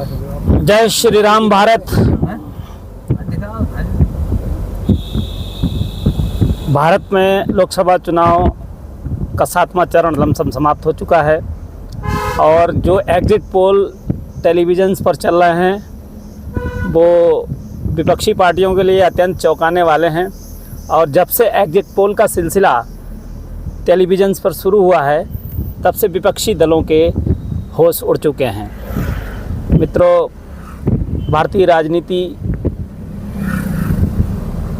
जय श्री राम भारत। भारत में लोकसभा चुनाव का 7वां चरण लमसम समाप्त हो चुका है और जो एग्जिट पोल टेलीविज़न पर चल रहे हैं वो विपक्षी पार्टियों के लिए अत्यंत चौंकाने वाले हैं। और जब से एग्जिट पोल का सिलसिला टेलीविज़न पर शुरू हुआ है तब से विपक्षी दलों के होश उड़ चुके हैं। मित्रों, भारतीय राजनीति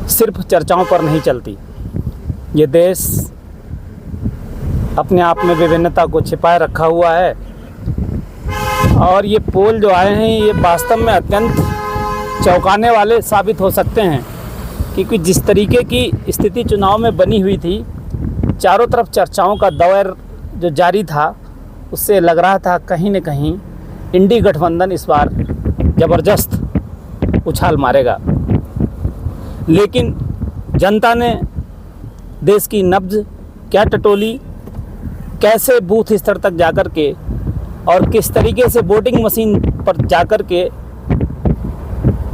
सिर्फ चर्चाओं पर नहीं चलती। ये देश अपने आप में विभिन्नता को छिपाए रखा हुआ है और ये पोल जो आए हैं ये वास्तव में अत्यंत चौंकाने वाले साबित हो सकते हैं, क्योंकि जिस तरीके की स्थिति चुनाव में बनी हुई थी, चारों तरफ चर्चाओं का दौर जो जारी था, उससे लग रहा था कहीं न कहीं इंडी गठबंधन इस बार ज़बरदस्त उछाल मारेगा। लेकिन जनता ने देश की नब्ज क्या टटोली, कैसे बूथ स्तर तक जाकर के और किस तरीके से वोटिंग मशीन पर जाकर के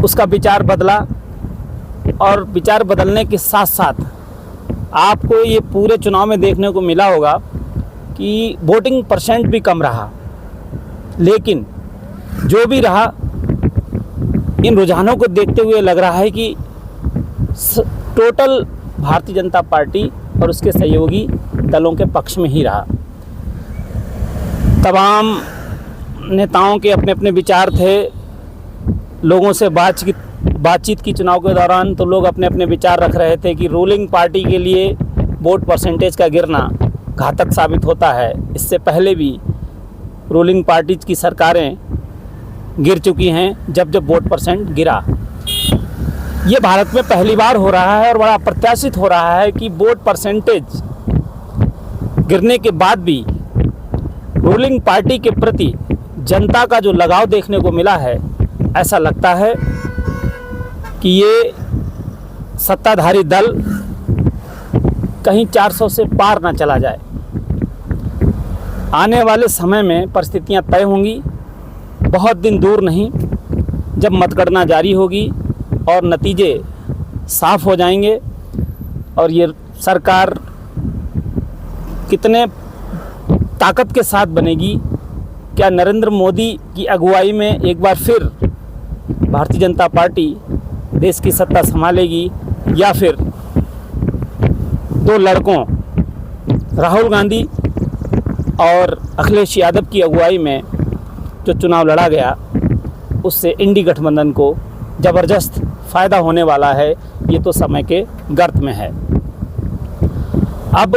उसका विचार बदला, और विचार बदलने के साथ साथ आपको ये पूरे चुनाव में देखने को मिला होगा कि वोटिंग परसेंट भी कम रहा। लेकिन जो भी रहा, इन रुझानों को देखते हुए लग रहा है कि टोटल भारतीय जनता पार्टी और उसके सहयोगी दलों के पक्ष में ही रहा। तमाम नेताओं के अपने अपने विचार थे। लोगों से बातचीत की चुनाव के दौरान तो लोग अपने अपने विचार रख रहे थे कि रूलिंग पार्टी के लिए वोट परसेंटेज का गिरना घातक साबित होता है। इससे पहले भी रूलिंग पार्टी की सरकारें गिर चुकी हैं जब वोट परसेंट गिरा। ये भारत में पहली बार हो रहा है और बड़ा प्रत्याशित हो रहा है कि वोट परसेंटेज गिरने के बाद भी रूलिंग पार्टी के प्रति जनता का जो लगाव देखने को मिला है, ऐसा लगता है कि ये सत्ताधारी दल कहीं 400 से पार ना चला जाए। आने वाले समय में परिस्थितियां तय होंगी, बहुत दिन दूर नहीं, जब मतगणना जारी होगी और नतीजे साफ हो जाएंगे और ये सरकार कितने ताकत के साथ बनेगी। क्या नरेंद्र मोदी की अगुवाई में एक बार फिर भारतीय जनता पार्टी देश की सत्ता संभालेगी, या फिर दो लड़कों राहुल गांधी और अखिलेश यादव की अगुवाई में जो चुनाव लड़ा गया उससे इंडी गठबंधन को ज़बरदस्त फ़ायदा होने वाला है। ये तो समय के गर्त में है। अब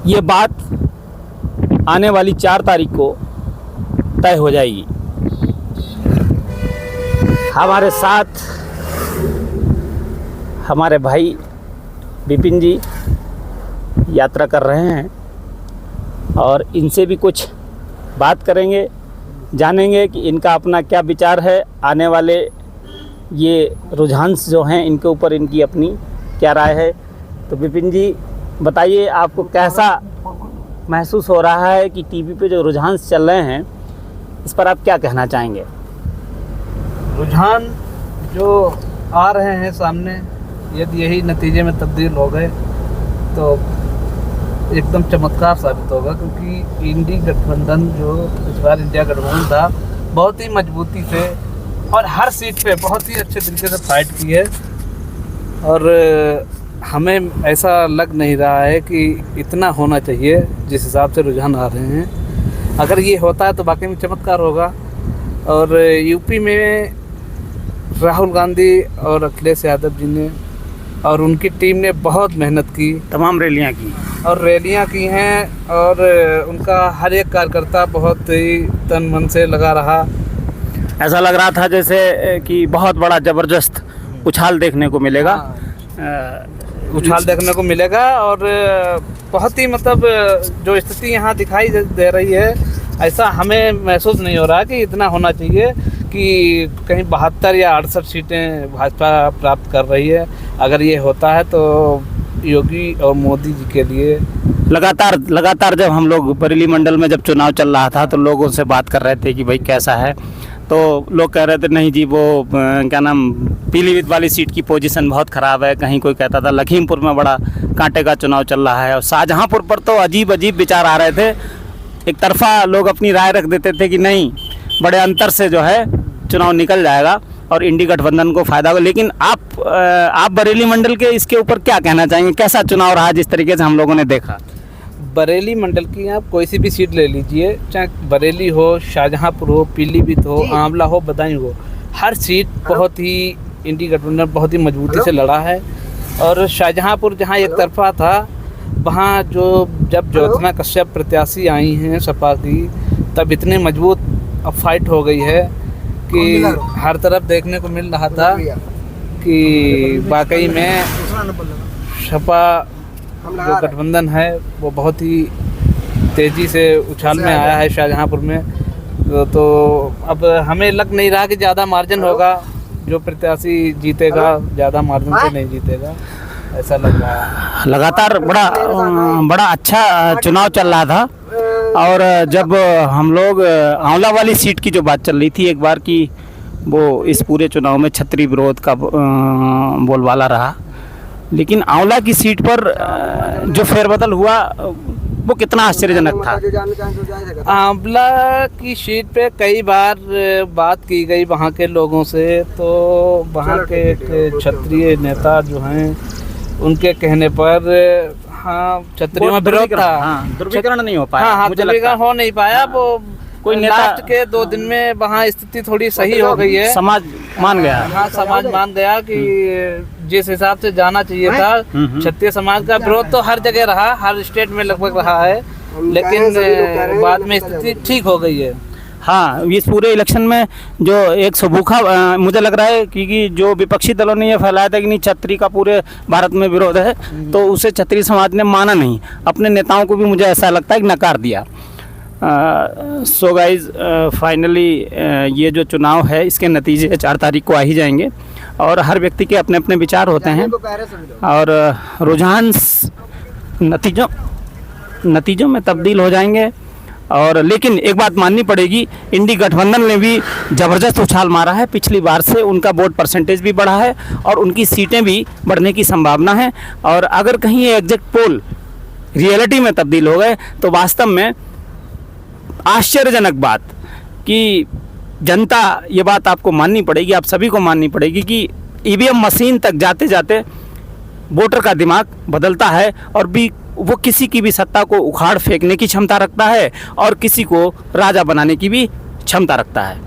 ये बात आने वाली 4 तारीख को तय हो जाएगी। हमारे साथ हमारे भाई विपिन जी यात्रा कर रहे हैं और इनसे भी कुछ बात करेंगे, जानेंगे कि इनका अपना क्या विचार है, आने वाले ये रुझान जो हैं इनके ऊपर इनकी अपनी क्या राय है। तो विपिन जी बताइए, आपको कैसा महसूस हो रहा है कि टीवी पे जो रुझान चल रहे हैं, इस पर आप क्या कहना चाहेंगे? रुझान जो आ रहे हैं सामने, यदि यही नतीजे में तब्दील हो गए तो एकदम चमत्कार साबित होगा, क्योंकि इंडी गठबंधन जो इस बार इंडिया गठबंधन था, बहुत ही मजबूती से और हर सीट पे बहुत ही अच्छे तरीके से फाइट की है। और हमें ऐसा लग नहीं रहा है कि इतना होना चाहिए जिस हिसाब से रुझान आ रहे हैं। अगर ये होता है तो वाकई में चमत्कार होगा। और यूपी में राहुल गांधी और अखिलेश यादव जी ने और उनकी टीम ने बहुत मेहनत की, तमाम रैलियां की हैं और उनका हर एक कार्यकर्ता बहुत ही तन मन से लगा रहा। ऐसा लग रहा था जैसे कि बहुत बड़ा ज़बरदस्त उछाल देखने को मिलेगा। देखने को मिलेगा और बहुत ही मतलब जो स्थिति यहाँ दिखाई दे रही है, ऐसा हमें महसूस नहीं हो रहा कि इतना होना चाहिए कि कहीं 72 या 68 सीटें भाजपा प्राप्त कर रही है। अगर ये होता है तो योगी और मोदी जी के लिए। लगातार जब हम लोग बरेली मंडल में जब चुनाव चल रहा था तो लोगों से बात कर रहे थे कि भाई कैसा है, तो लोग कह रहे थे नहीं जी वो क्या नाम पीलीभीत वाली सीट की पोजीशन बहुत ख़राब है, कहीं कोई कहता था लखीमपुर में बड़ा कांटे का चुनाव चल रहा है, और शाहजहांपुर पर तो अजीब विचार आ रहे थे। एक तरफा लोग अपनी राय रख देते थे कि नहीं बड़े अंतर से जो है चुनाव निकल जाएगा और इंडी गठबंधन को फ़ायदा होगा। लेकिन आप बरेली मंडल के इसके ऊपर क्या कहना चाहेंगे, कैसा चुनाव रहा जिस तरीके से हम लोगों ने देखा? बरेली मंडल की आप कोई सी भी सीट ले लीजिए, चाहे बरेली हो, शाहजहांपुर हो, पीलीभीत हो, आंवला हो, बदायूं हो, हर सीट बहुत ही इंडी गठबंधन बहुत ही मजबूती से लड़ा है। और शाहजहांपुर जहां एक तरफा था, वहां जब ज्योत्सना कश्यप प्रत्याशी आई हैं सपा की, तब इतनी मजबूत अब फाइट हो गई है कि हर तरफ देखने को मिल रहा था कि वाकई में सपा जो गठबंधन है वो बहुत ही तेज़ी से उछाल में आया है शाहजहांपुर में। तो अब हमें लग नहीं रहा कि ज़्यादा मार्जिन होगा, जो प्रत्याशी जीतेगा ज़्यादा मार्जिन से नहीं जीतेगा, ऐसा लग रहा है। लगातार बड़ा अच्छा चुनाव चल रहा था, और जब हम लोग आंवला वाली सीट की जो बात चल रही थी एक बार की, वो इस पूरे चुनाव में छतरी विरोध का बोलबाला रहा। लेकिन आंवला की सीट पर जो फेरबदल हुआ वो कितना आश्चर्यजनक था। आंवला की सीट पे कई बार बात की गई वहाँ के लोगों से, तो वहाँ के एक क्षत्रिय नेता जो हैं उनके कहने पर हाँ क्षत्रियों में विरोध था, ध्रुवीकरण नहीं हो पाया। हाँ ध्रुवीकरण हो नहीं पाया। वो कोई लास्ट के 2 दिन में वहाँ स्थिति थोड़ी सही हो गई है, समाज मान गया। हाँ समाज मान गया कि जिस हिसाब से जाना चाहिए था, क्षत्रिय समाज का विरोध तो हर जगह रहा, हर स्टेट में लगभग रहा है, लेकिन बाद में स्थिति ठीक हो गई है। हाँ, इस पूरे इलेक्शन में जो एक सबूखा मुझे लग रहा है क्योंकि जो विपक्षी दलों ने ये फैलाया था कि नहीं छतरी का पूरे भारत में विरोध है, तो उसे छतरी समाज ने माना नहीं, अपने नेताओं को भी मुझे ऐसा लगता है कि नकार दिया। सो गाइज फाइनली ये जो चुनाव है इसके नतीजे 4 तारीख को आ ही जाएंगे, और हर व्यक्ति के अपने अपने विचार होते हैं, और रुझान नतीजों में तब्दील हो जाएंगे। और लेकिन एक बात माननी पड़ेगी, इंडी गठबंधन ने भी ज़बरदस्त उछाल मारा है, पिछली बार से उनका वोट परसेंटेज भी बढ़ा है और उनकी सीटें भी बढ़ने की संभावना है। और अगर कहीं ये एग्जैक्ट पोल रियलिटी में तब्दील हो गए तो वास्तव में आश्चर्यजनक बात कि जनता, ये बात आपको माननी पड़ेगी, आप सभी को माननी पड़ेगी कि ईवीएम मशीन तक जाते जाते वोटर का दिमाग बदलता है, और भी वो किसी की भी सत्ता को उखाड़ फेंकने की क्षमता रखता है और किसी को राजा बनाने की भी क्षमता रखता है।